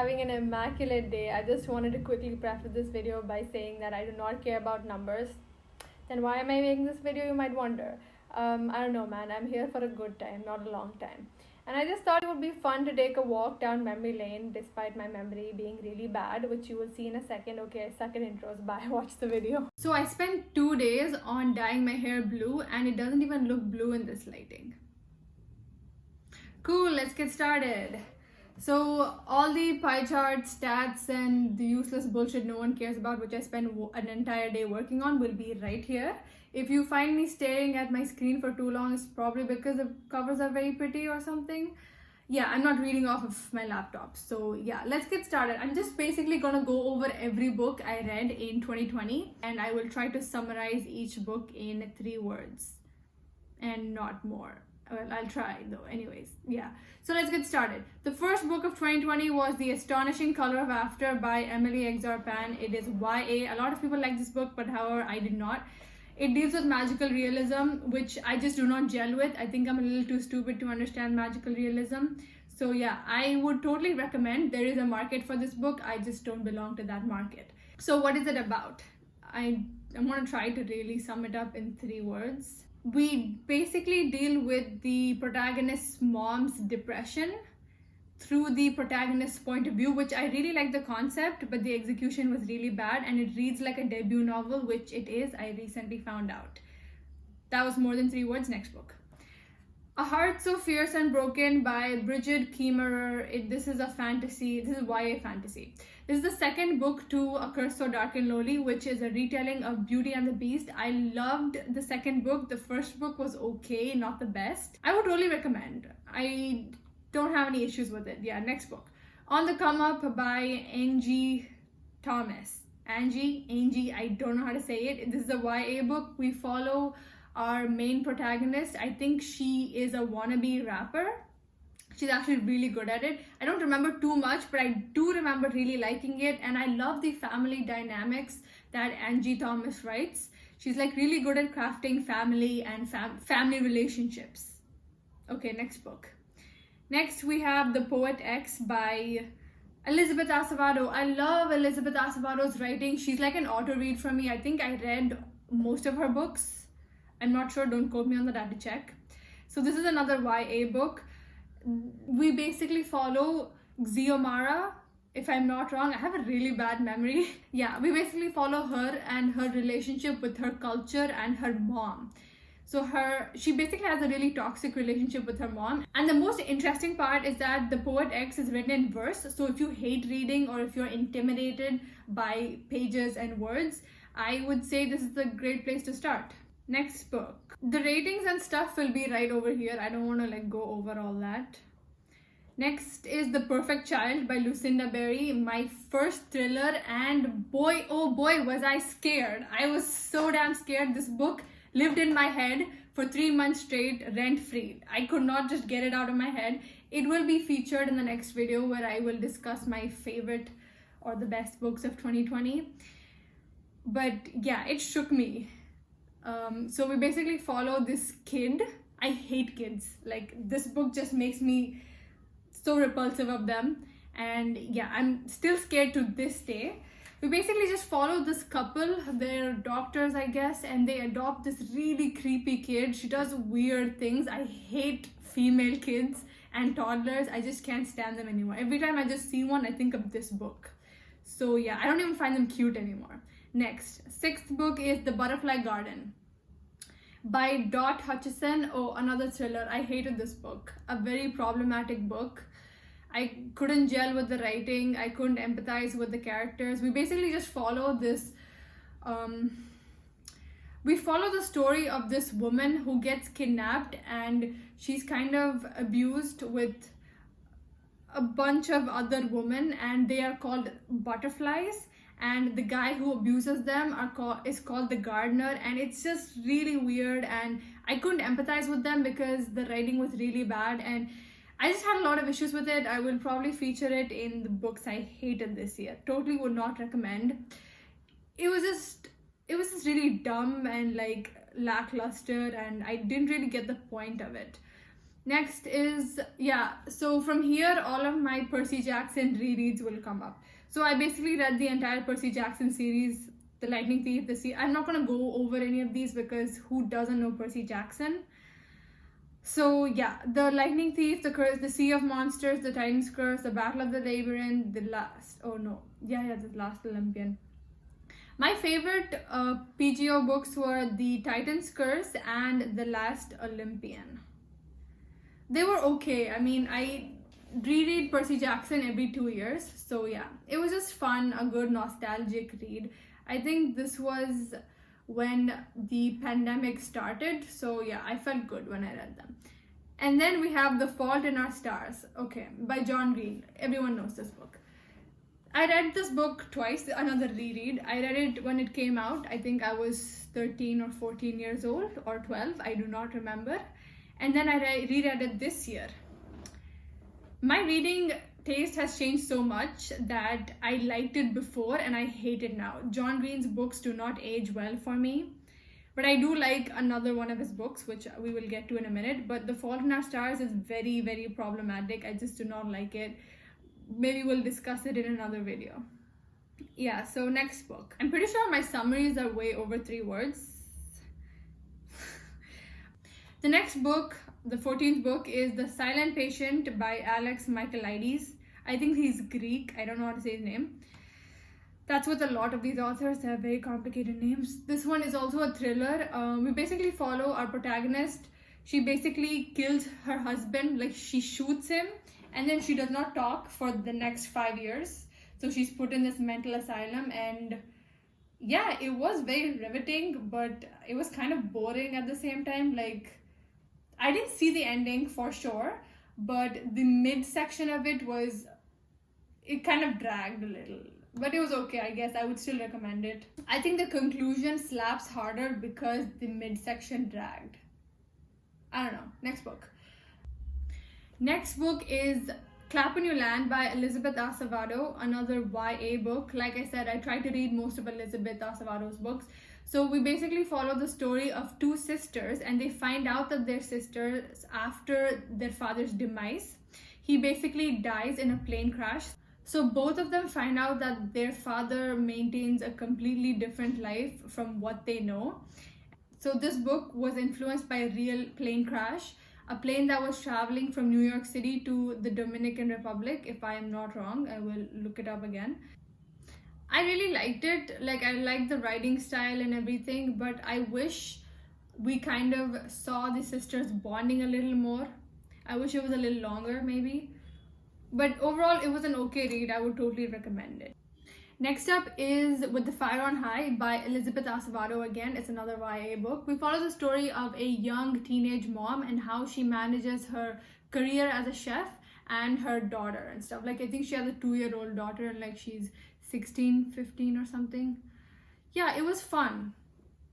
having an immaculate day. I just wanted to quickly preface this video by saying that I do not care about numbers. Then why am I making this video, you might wonder. I don't know, man. I'm here for a good time, not a long time. And I just thought it would be fun to take a walk down memory lane despite my memory being really bad, which you will see in a second. Okay, I suck at intros. Bye, watch the video. So I spent 2 days on dyeing my hair blue and it doesn't even look blue in this lighting. Cool, let's get started. So all the pie charts, stats, and the useless bullshit no one cares about, which I spent an entire day working on, will be right here. If you find me staring at my screen for too long, it's probably because the covers are very pretty or something. Yeah, I'm not reading off of my laptop. So yeah, let's get started. I'm just basically gonna go over every book I read in 2020 and I will try to summarize each book in 3 words and not more. Well, I'll try though. Anyways, yeah. So let's get started. The first book of 2020 was The Astonishing Color of After by Emily X.R. It is YA. A lot of people like this book, but however, I did not. It deals with magical realism, which I just do not gel with. I think I'm a little too stupid to understand magical realism. So yeah, I would totally recommend. There is a market for this book. I just don't belong to that market. So what is it about? I'm going to try to really sum it up in 3 words. We basically deal with the protagonist's mom's depression through the protagonist's point of view, which I really like the concept, but the execution was really bad and it reads like a debut novel, which it is. I recently found out. That was more than 3 words. Next book. A Heart So Fierce and Broken by Brigid, Kemmerer. This is a fantasy. This is YA fantasy. This is the second book to A Curse So Dark and Lowly, which is a retelling of Beauty and the Beast. I loved the second book. The first book was okay, not the best. I would totally recommend. I don't have any issues with it. Yeah, next book. On the Come Up by Angie Thomas. Angie, I don't know how to say it. This is a YA book. We follow our main protagonist. I think she is a wannabe rapper. She's actually really good at it. I don't remember too much, but I do remember really liking it. And I love the family dynamics that Angie Thomas writes. She's like really good at crafting family and family relationships. Okay, next book. Next, we have The Poet X by Elizabeth Ascevedo. I love Elizabeth Acevedo's writing. She's like an auto read for me. I think I read most of her books. I'm not sure, don't quote me on that, I have to check. So this is another YA book. We basically follow Xiomara, if I'm not wrong. I have a really bad memory. Yeah, we basically follow her and her relationship with her culture and her mom. So she basically has a really toxic relationship with her mom. And the most interesting part is that The Poet X is written in verse. So if you hate reading or if you're intimidated by pages and words, I would say this is a great place to start. Next book. The ratings and stuff will be right over here. I don't want to go over all that. Next is The Perfect Child by Lucinda, my first thriller, and boy, oh boy, was I scared. I was so damn scared. This book lived in my head for 3 months straight, rent-free. I could not just get it out of my head. It will be featured in the next video where I will discuss my favorite or the best books of 2020. But yeah, it shook me. So we basically follow this kid. I hate kids. This book just makes me so repulsive of them. And yeah, I'm still scared to this day. We basically just follow this couple. They're doctors, I guess, and they adopt this really creepy kid. She does weird things. I hate female kids and toddlers. I just can't stand them anymore. Every time I just see one, I think of this book. So yeah, I don't even find them cute anymore. Next, 6th book is The Butterfly Garden by Hutchison. Oh, another thriller. I hated this book. A very problematic book. I couldn't gel with the writing. I couldn't empathize with the characters. We basically just follow this. We follow the story of this woman who gets kidnapped and she's kind of abused with a bunch of other women and they are called butterflies. And the guy who abuses them is called the gardener, and it's just really weird. And I couldn't empathize with them because the writing was really bad, and I just had a lot of issues with it. I will probably feature it in the books I hated this year. Totally would not recommend. It was just really dumb and lackluster, and I didn't really get the point of it. Next is, yeah, so from here, all of my Percy Jackson rereads will come up. So I basically read the entire Percy Jackson series, The Lightning Thief, the Sea. I'm not going to go over any of these because who doesn't know Percy Jackson? So yeah, The Lightning Thief, The Curse, The Sea of Monsters, The Titan's Curse, The Battle of the Labyrinth, The Last Olympian. My favorite PGO books were The Titan's Curse and The Last Olympian. They were okay. I mean, I reread Percy Jackson every 2 years. So yeah, it was just fun, a good nostalgic read. I think this was when the pandemic started. So yeah, I felt good when I read them. And then we have The Fault in Our Stars, okay, by John Green. Everyone knows this book. I read this book twice, another reread. I read it when it came out. I think I was 13 or 14 years old or 12. I do not remember. And then I reread it this year. My reading taste has changed so much that I liked it before and I hate it now. John Green's books do not age well for me. But I do like another one of his books, which we will get to in a minute. But The Fault in Our Stars is very, very problematic. I just do not like it. Maybe we'll discuss it in another video. Yeah, so next book. I'm pretty sure my summaries are way over 3 words. The next book, the 14th book, is The Silent Patient by Alex Michaelides. I think he's Greek. I don't know how to say his name. That's with a lot of these authors. They have very complicated names. This one is also a thriller. We basically follow our protagonist. She basically kills her husband, like she shoots him, and then she does not talk for the next 5 years. So she's put in this mental asylum, and yeah, it was very riveting, but it was kind of boring at the same time. Like, I didn't see the ending for sure, but the midsection of it kind of dragged a little. But it was okay, I guess. I would still recommend it. I think the conclusion slaps harder because the midsection dragged. I don't know. Next book. Next book is Clap When You Land by Elizabeth Ascevedo, another YA book. Like I said, I try to read most of Elizabeth Acevedo's books. So we basically follow the story of 2 sisters, and they find out that they're sisters after their father's demise. He basically dies in a plane crash. So both of them find out that their father maintains a completely different life from what they know. So this book was influenced by a real plane crash, a plane that was traveling from New York City to the Dominican Republic, if I am not wrong. I will look it up again. I really liked it. Like, I liked the writing style and everything, but I wish we kind of saw the sisters bonding a little more. I wish it was a little longer, maybe. But overall, it was an okay read. I would totally recommend it. Next up is With the Fire on High by Elizabeth Ascevedo again. It's another YA book. We follow the story of a young teenage mom and how she manages her career as a chef and her daughter and stuff. Like, I think she has a 2-year-old daughter and like she's 16, 15 or something. Yeah, it was fun.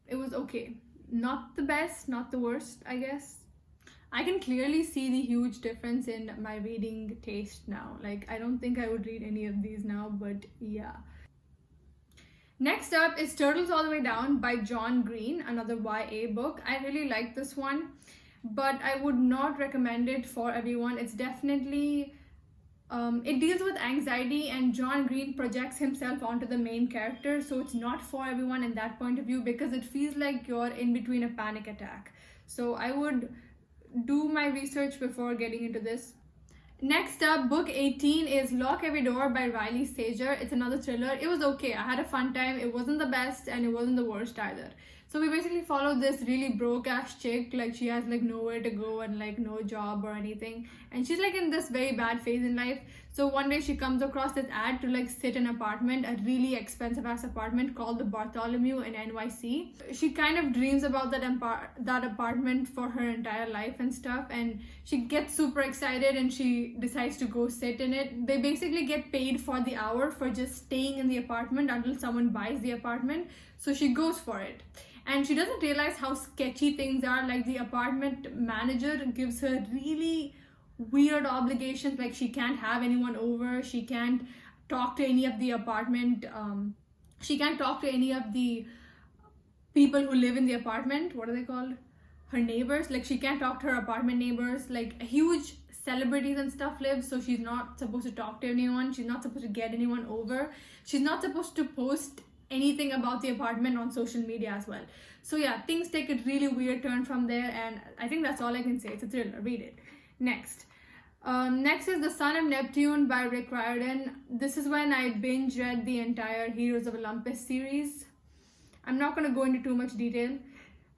It was okay. Not the best, not the worst, I guess. I can clearly see the huge difference in my reading taste now. Like, I don't think I would read any of these now, but yeah. Next up is Turtles All the Way Down by John Green, another YA book. I really like this one, but I would not recommend it for everyone. It's definitely, it deals with anxiety, and John Green projects himself onto the main character, so it's not for everyone in that point of view because it feels like you're in between a panic attack. So I would do my research before getting into this. Next up, book 18 is Lock Every Door by Riley Sager. It's another thriller. It was okay. I had a fun time. It wasn't the best and it wasn't the worst either. So we basically follow this really broke ass chick. Like, she has like nowhere to go and like no job or anything, and she's like in this very bad phase in life. So one day she comes across this ad to like sit in an apartment, a really expensive ass apartment called the Bartholomew in NYC. She kind of dreams about that apartment for her entire life and stuff, and she gets super excited and she decides to go sit in it. They basically get paid for the hour for just staying in the apartment until someone buys the apartment. So she goes for it. And she doesn't realize how sketchy things are. Like, the apartment manager gives her really weird obligations. Like, she can't have anyone over. She can't talk to any of the apartment. She can't talk to any of the people who live in the apartment. What are they called? her neighbors. Like, she can't talk to her apartment neighbors. Like, huge celebrities and stuff live, so she's not supposed to talk to anyone. She's not supposed to get anyone over. She's not supposed to post anything about the apartment on social media as well. So yeah, things take a really weird turn from there, and I think that's all I can say. It's a thriller. Read it. Next is The Son of Neptune by Rick Riordan. This is when I binge read the entire Heroes of Olympus series. I'm not going to go into too much detail.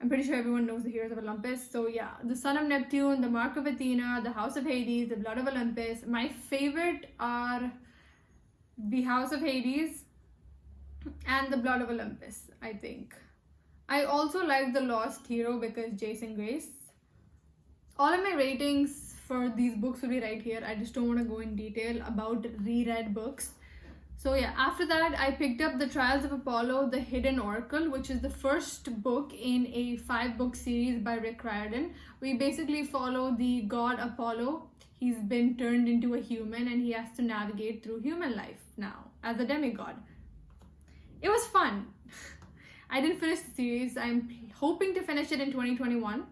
I'm pretty sure everyone knows the Heroes of Olympus. So yeah, The Son of Neptune, The Mark of Athena, The House of Hades, The Blood of Olympus. My favorite are The House of Hades and The Blood of Olympus, I think. I also like The Lost Hero because Jason Grace. All of my ratings for these books will be right here. I just don't want to go in detail about reread books. So yeah, after that, I picked up The Trials of Apollo, The Hidden Oracle, which is the first book in a 5-book series by Rick Riordan. We basically follow the god Apollo. He's been turned into a human and he has to navigate through human life now as a demigod. It was fun. I didn't finish the series. I'm hoping to finish it in 2021.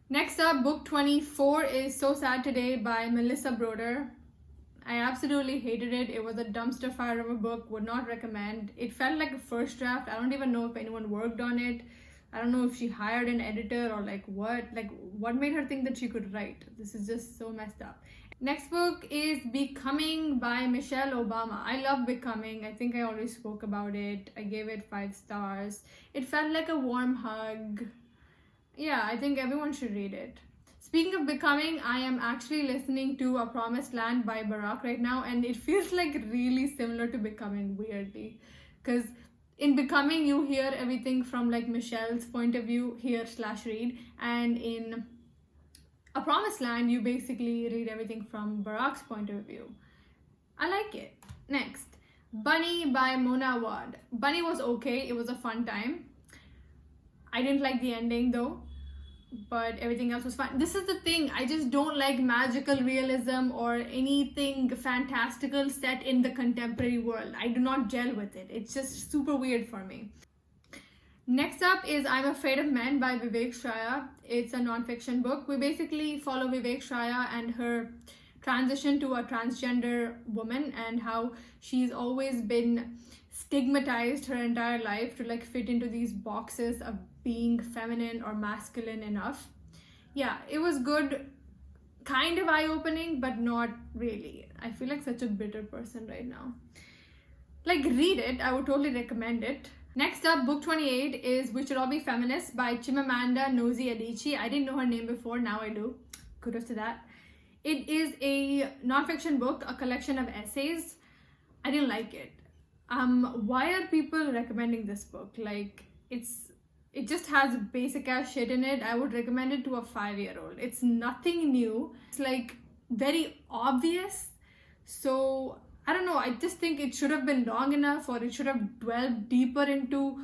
Next up, book 24 is So Sad Today by Melissa Broder. I absolutely hated it. It was a dumpster fire of a book. Would not recommend. It felt like a first draft. I don't even know if anyone worked on it. I don't know if she hired an editor or what made her think that she could write. This is just so messed up. Next book is Becoming by Michelle Obama. I love Becoming. I think I already spoke about it. I gave it 5 stars. It felt like a warm hug. Yeah, I think everyone should read it. Speaking of Becoming, I am actually listening to A Promised Land by Barack right now, and it feels like really similar to Becoming, weirdly. Because in Becoming, you hear everything from like Michelle's point of view, hear/read, and in A Promised Land, you basically read everything from Barack's point of view. I like it. Next, Bunny by Mona Awad. Bunny was okay. It was a fun time. I didn't like the ending though, but everything else was fine. This is the thing, I just don't like magical realism or anything fantastical set in the contemporary world. I do not gel with it. It's just super weird for me. Next up is I'm Afraid of Men by Vivek Shraya. It's a non-fiction book. We basically follow Vivek Shraya and her transition to a transgender woman and how she's always been stigmatized her entire life to like fit into these boxes of being feminine or masculine enough. Yeah, it was good, kind of eye-opening, but not really. I feel like such a bitter person right now. Like, read it. I would totally recommend it. Next up, book 28 is We Should All Be Feminists by Chimamanda Ngozi Adichie. I didn't know her name before, now I do. Kudos to that. It is a non-fiction book, a collection of essays. I didn't like it. Why are people recommending this book? Like, it just has basic ass shit in it. I would recommend it to a 5-year-old. It's nothing new. It's like very obvious. So I don't know. I just think it should have been long enough, or it should have dwelled deeper into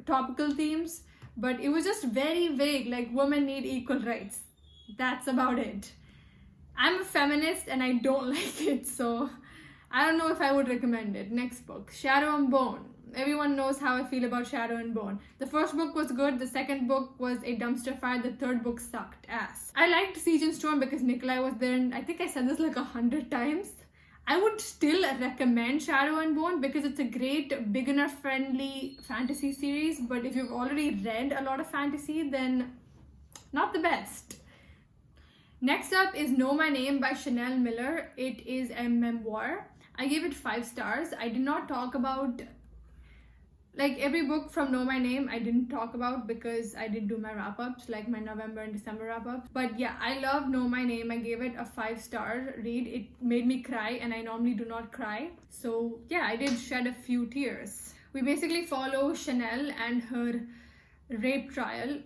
topical themes. But it was just very vague, like women need equal rights. That's about it. I'm a feminist and I don't like it, so I don't know if I would recommend it. Next book, Shadow and Bone. Everyone knows how I feel about Shadow and Bone. The first book was good, the second book was a dumpster fire, the third book sucked ass. I liked Siege and Storm because Nikolai was there, and I think I said this like 100 times. I would still recommend Shadow and Bone because it's a great beginner-friendly fantasy series, but if you've already read a lot of fantasy, then not the best. Next up is Know My Name by Chanel Miller. It is a memoir. I gave it 5 stars. I did not talk about, like, every book from Know My Name I didn't talk about because I did do my wrap-ups, like my November and December wrap-ups. But yeah, I love Know My Name. I gave it a 5-star read. It made me cry, and I normally do not cry. So yeah, I did shed a few tears. We basically follow Chanel and her rape trial.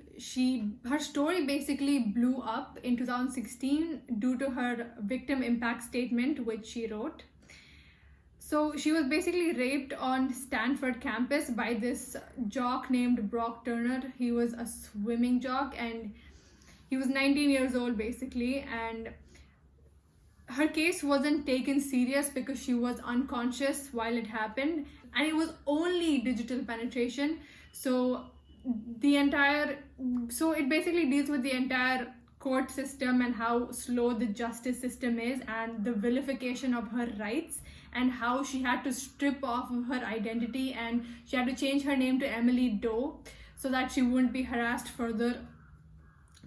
Her story basically blew up in 2016 due to her victim impact statement, which she wrote. So she was basically raped on Stanford campus by this jock named Brock Turner. He was a swimming jock and he was 19 years old basically, and her case wasn't taken serious because she was unconscious while it happened, and it was only digital penetration. So so it basically deals with the entire court system and how slow the justice system is, and the vilification of her rights, and how she had to strip off of her identity and she had to change her name to Emily Doe so that she wouldn't be harassed further,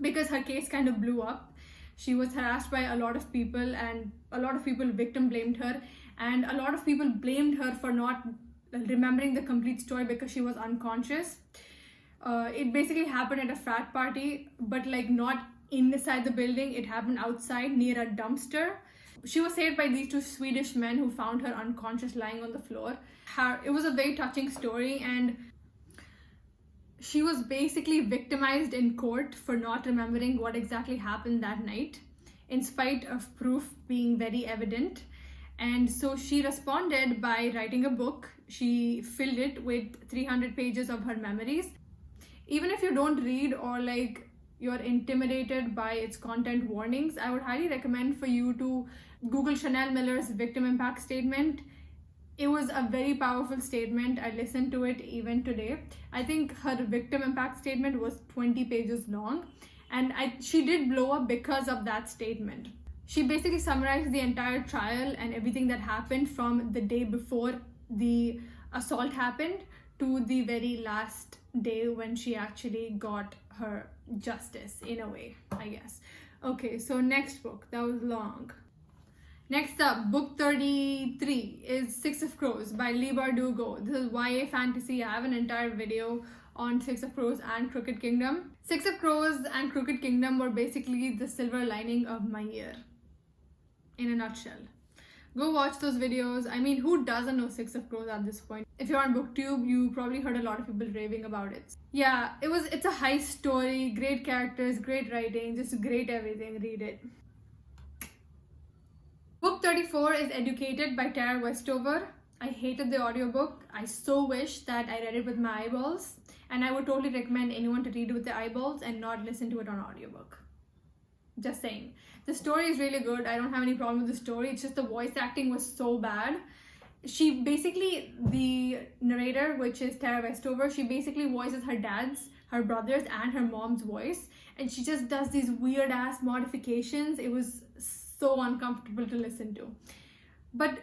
because her case kind of blew up. She was harassed by a lot of people, and a lot of people victim blamed her, and a lot of people blamed her for not remembering the complete story because she was unconscious. It basically happened at a frat party, but like not inside the building. It happened outside near a dumpster. She was saved by these two Swedish men who found her unconscious lying on the floor. It was a very touching story, and she was basically victimized in court for not remembering what exactly happened that night, in spite of proof being very evident. And so she responded by writing a book. She filled it with 300 pages of her memories. Even if you don't read, or like you're intimidated by its content warnings, I would highly recommend for you to Google Chanel Miller's victim impact statement. It was a very powerful statement. I listened to it even today. I think her victim impact statement was 20 pages long, and she did blow up because of that statement. She basically summarized the entire trial and everything that happened from the day before the assault happened to the very last day when she actually got her justice, in a way, I guess. Okay, so next book. That was long. Next up, book 33 is Six of Crows by Leigh Bardugo. This is YA fantasy. I have an entire video on Six of Crows and Crooked Kingdom. Six of Crows and Crooked Kingdom were basically the silver lining of my year, in a nutshell. Go watch those videos. I mean, who doesn't know Six of Crows at this point? If you're on BookTube, you probably heard a lot of people raving about it. Yeah, it's a heist story, great characters, great writing, just great everything. Read it. Book 34 is Educated by Tara Westover. I hated the audiobook. I so wish that I read it with my eyeballs, and I would totally recommend anyone to read it with their eyeballs and not listen to it on audiobook. Just saying. The story is really good. I don't have any problem with the story. It's just the voice acting was so bad. She basically, the narrator, which is Tara Westover, she basically voices her dad's, her brother's, and her mom's voice. And she just does these weird ass modifications. It was so uncomfortable to listen to. But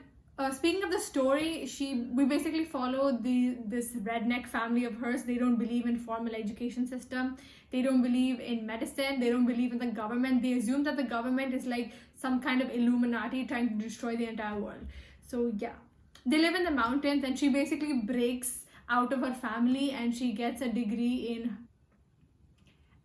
speaking of the story, we basically follow this redneck family of hers. They don't believe in formal education system. They don't believe in medicine. They don't believe in the government. They assume that the government is like some kind of Illuminati trying to destroy the entire world. So yeah, they live in the mountains, and she basically breaks out of her family and she gets a degree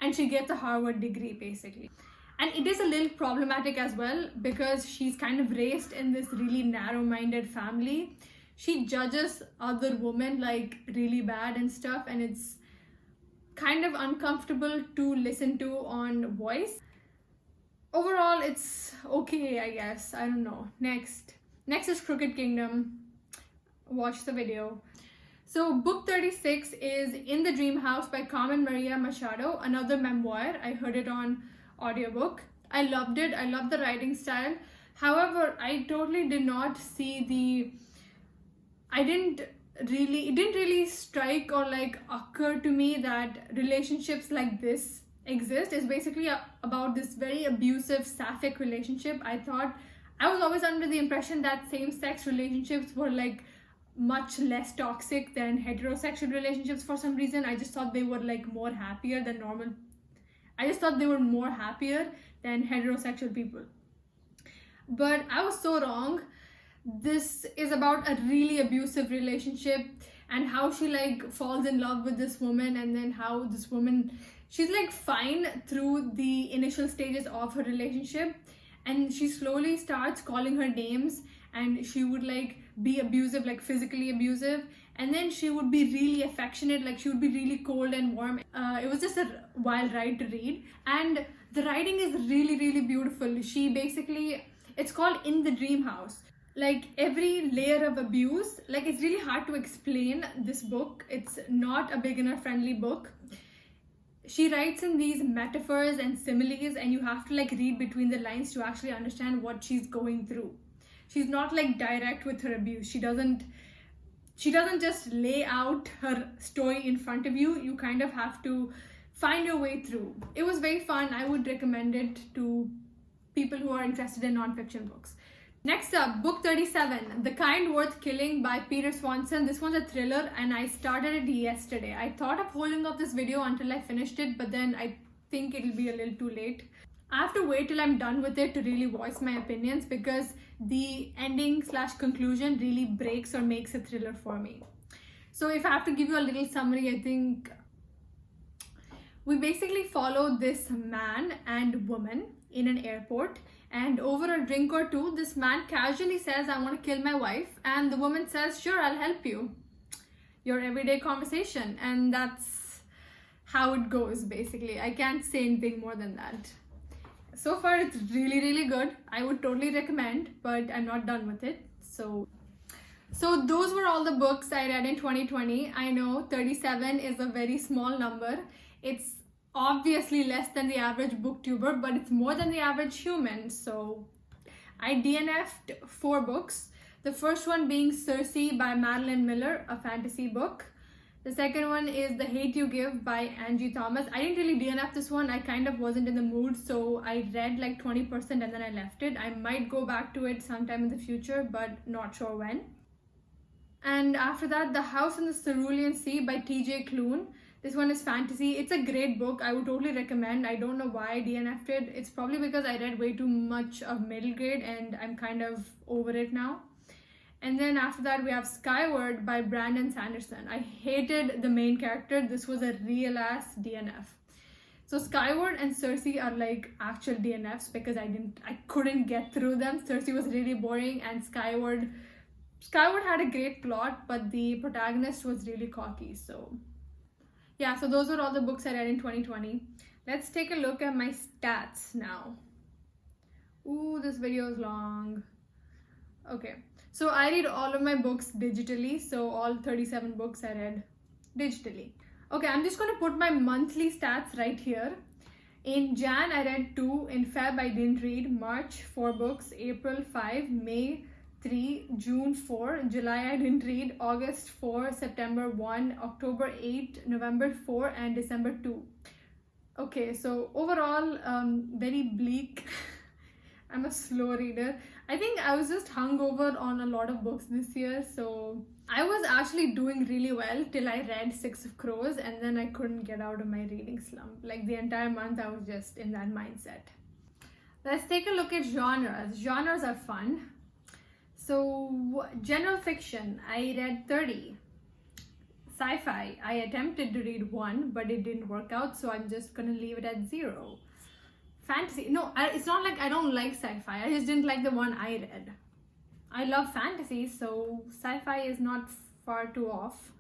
and she gets a Harvard degree basically. And it is a little problematic as well because she's kind of raised in this really narrow-minded family. She judges other women like really bad and stuff, and it's kind of uncomfortable to listen to on voice. Overall, it's okay, I guess. I don't know. Next is Crooked Kingdom. Watch the video. So book 36 is In the Dream House by Carmen Maria Machado, another memoir. I heard it on audiobook. I loved it. I loved the writing style. However, I totally did not see it didn't really strike or like occur to me that relationships like this exist. It's basically about this very abusive sapphic relationship. I was always under the impression that same-sex relationships were like much less toxic than heterosexual relationships for some reason. I just thought they were like more happier than normal. I just thought they were more happier than heterosexual people. But I was so wrong. This is about a really abusive relationship and how she like falls in love with this woman, and then how this woman, she's like fine through the initial stages of her relationship, and she slowly starts calling her names, and she would like be abusive, like physically abusive, and then she would be really affectionate, like she would be really cold and warm. It was just a wild ride to read, and the writing is really, really beautiful. It's called In the Dream House. Like every layer of abuse, like it's really hard to explain this book. It's not a beginner friendly book. She writes in these metaphors and similes, and you have to like read between the lines to actually understand what she's going through. She's not like direct with her abuse. she doesn't just lay out her story in front of you. You kind of have to find your way through. It was very fun. I would recommend it to people who are interested in non-fiction books. Next up, book 37, The Kind Worth Killing by Peter Swanson. This one's a thriller and I started it yesterday. I thought of holding up this video until I finished it, but then I think it'll be a little too late. I have to wait till I'm done with it to really voice my opinions, because the ending / conclusion really breaks or makes a thriller for me. So if I have to give you a little summary, I think we basically follow this man and woman in an airport, and over a drink or two, this man casually says, I want to kill my wife, and the woman says, sure, I'll help you. Your everyday conversation, and that's how it goes basically. I can't say anything more than that. So far it's really good. I would totally recommend, but I'm not done with it. So those were all the books I read in 2020. I know 37 is a very small number. It's obviously less than the average booktuber, but it's more than the average human. So I DNF'd 4 books. The first one being Circe by Madeline Miller, a fantasy book. The second one is The Hate You Give by Angie Thomas. I didn't really DNF this one. I kind of wasn't in the mood, so I read like 20% and then I left it. I might go back to it sometime in the future, but not sure when. And after that, The House in the Cerulean Sea by TJ Klune. This one is fantasy. It's a great book. I would totally recommend. I don't know why I DNF'd it. It's probably because I read way too much of middle grade and I'm kind of over it now. And then after that, we have Skyward by Brandon Sanderson. I hated the main character. This was a real ass DNF. So Skyward and Circe are like actual DNFs because I couldn't get through them. Circe was really boring, and Skyward had a great plot, but the protagonist was really cocky. So yeah, so those were all the books I read in 2020. Let's take a look at my stats now. Ooh, this video is long. Okay. So I read all of my books digitally, so all 37 books I read digitally. Okay, I'm just going to put my monthly stats right here. In Jan, I read 2. In Feb, I didn't read. March, 4 books. April, 5. May, 3. June, 4. July, I didn't read. August, 4. September, 1. October, 8. November, 4. And December, 2. Okay, so overall, very bleak. I'm a slow reader. I think I was just hungover on a lot of books this year, so I was actually doing really well till I read 6 of Crows, and then I couldn't get out of my reading slump. Like the entire month I was just in that mindset. Let's take a look at genres. Genres are fun. So general fiction, I read 30. Sci-fi, I attempted to read 1, but it didn't work out, so I'm just gonna leave it at 0. Fantasy, no, it's not like I don't like sci-fi. I just didn't like the one I read. I love fantasy, so sci-fi is not far too off.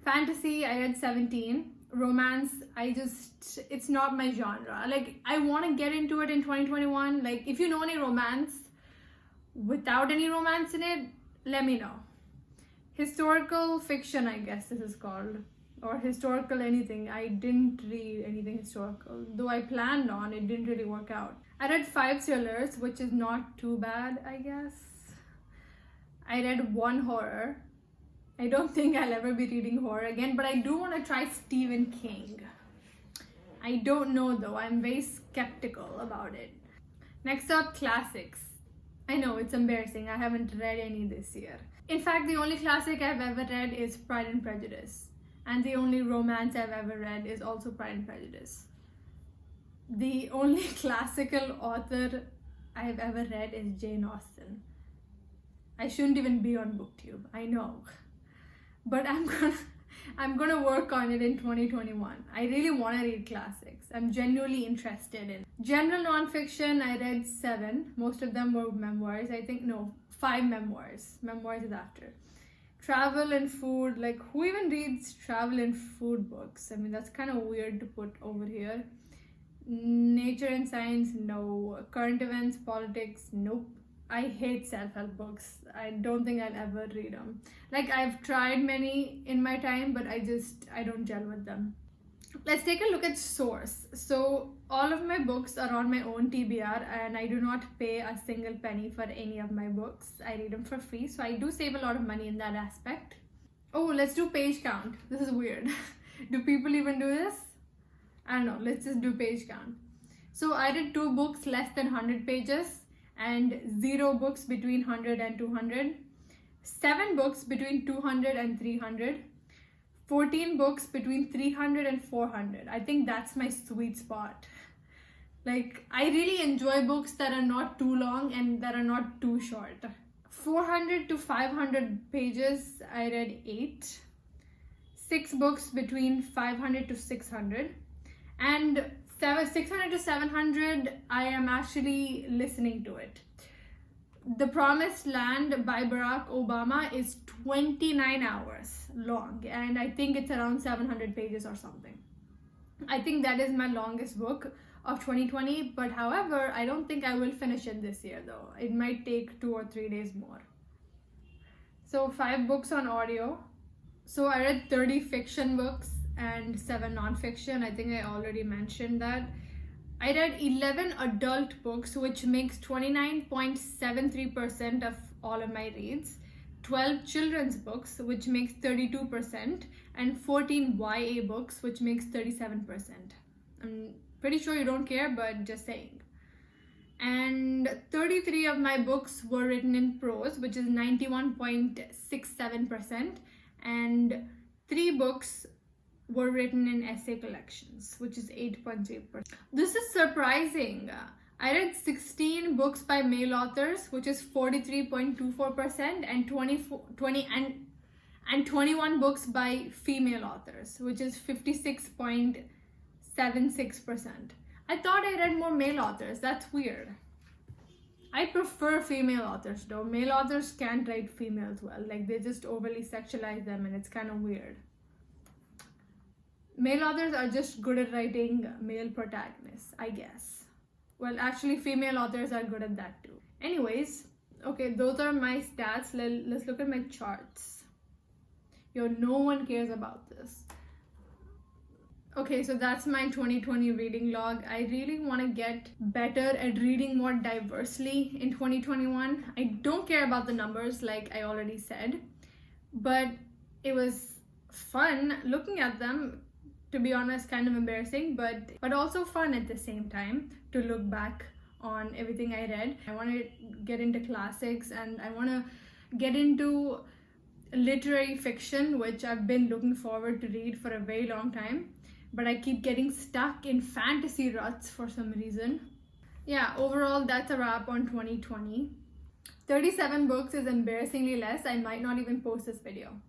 Fantasy, I read 17. Romance, it's not my genre. Like, I want to get into it in 2021. Like, if you know any romance without any romance in it, let me know. Historical fiction, I guess this is called. Or historical anything. I didn't read anything historical. Though I planned on, it didn't really work out. I read 5 thrillers, which is not too bad, I guess. I read 1 horror. I don't think I'll ever be reading horror again, but I do want to try Stephen King. I don't know though. I'm very skeptical about it. Next up, classics. I know, it's embarrassing. I haven't read any this year. In fact, the only classic I've ever read is Pride and Prejudice. And the only romance I've ever read is also Pride and Prejudice. The only classical author I've ever read is Jane Austen. I shouldn't even be on BookTube, I know. But I'm gonna work on it in 2021. I really want to read classics. I'm genuinely interested in. General nonfiction, I read 7. Most of them were memoirs. 5 memoirs. Memoirs is after. Travel and food, like who even reads travel and food books? I mean, that's kind of weird to put over here. Nature and science, no. Current events, politics, nope. I hate self-help books. I don't think I'll ever read them. Like, I've tried many in my time, but I don't gel with them. Let's take a look at source. So all of my books are on my own TBR, and I do not pay a single penny for any of my books. I read them for free, so I do save a lot of money in that aspect. Oh, let's do page count. This is weird. Do people even do this? I don't know. Let's just do page count. So I read 2 books less than 100 pages and 0 books between 100 and 200. 7 books between 200 and 300. 14 books between 300 and 400. I think that's my sweet spot. Like, I really enjoy books that are not too long and that are not too short. 400 to 500 pages, I read 8. 6 books between 500 to 600. And 600 to 700, I am actually listening to it. The Promised Land by Barack Obama is 29 hours long, and I think it's around 700 pages or something. I think that is my longest book of 2020, but however, I don't think I will finish it this year though. It might take 2 or 3 days more. So 5 books on audio. So I read 30 fiction books and 7 non-fiction. I think I already mentioned that. I read 11 adult books, which makes 29.73% of all of my reads, 12 children's books, which makes 32%, and 14 YA books, which makes 37%. I'm pretty sure you don't care, but just saying. And 33 of my books were written in prose, which is 91.67%, and 3 books were written in essay collections, which is 8.3%. This is surprising. I read 16 books by male authors, which is 43.24%, and 21 books by female authors, which is 56.76%. I thought I read more male authors. That's weird. I prefer female authors though. Male authors can't write females well. Like, they just overly sexualize them and it's kind of weird. Male authors are just good at writing male protagonists, I guess. Well, actually, female authors are good at that too. Anyways, okay, those are my stats. Let's look at my charts. Yo, no one cares about this. Okay, so that's my 2020 reading log. I really want to get better at reading more diversely in 2021. I don't care about the numbers, like I already said, but it was fun looking at them. To be honest, kind of embarrassing, but also fun at the same time to look back on everything I read. I want to get into classics and I want to get into literary fiction, which I've been looking forward to read for a very long time, but I keep getting stuck in fantasy ruts for some reason. Yeah, overall, that's a wrap on 2020. 37 books is embarrassingly less. I might not even post this video.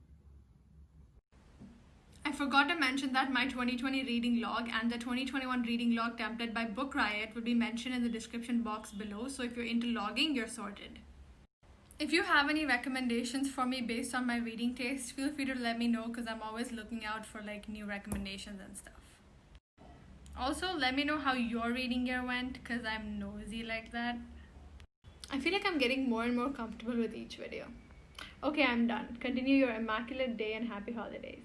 I forgot to mention that my 2020 reading log and the 2021 reading log template by Book Riot will be mentioned in the description box below, so if you're into logging, you're sorted. If you have any recommendations for me based on my reading taste, feel free to let me know because I'm always looking out for like new recommendations and stuff. Also, let me know how your reading year went because I'm nosy like that. I feel like I'm getting more and more comfortable with each video. Okay, I'm done. Continue your immaculate day and happy holidays.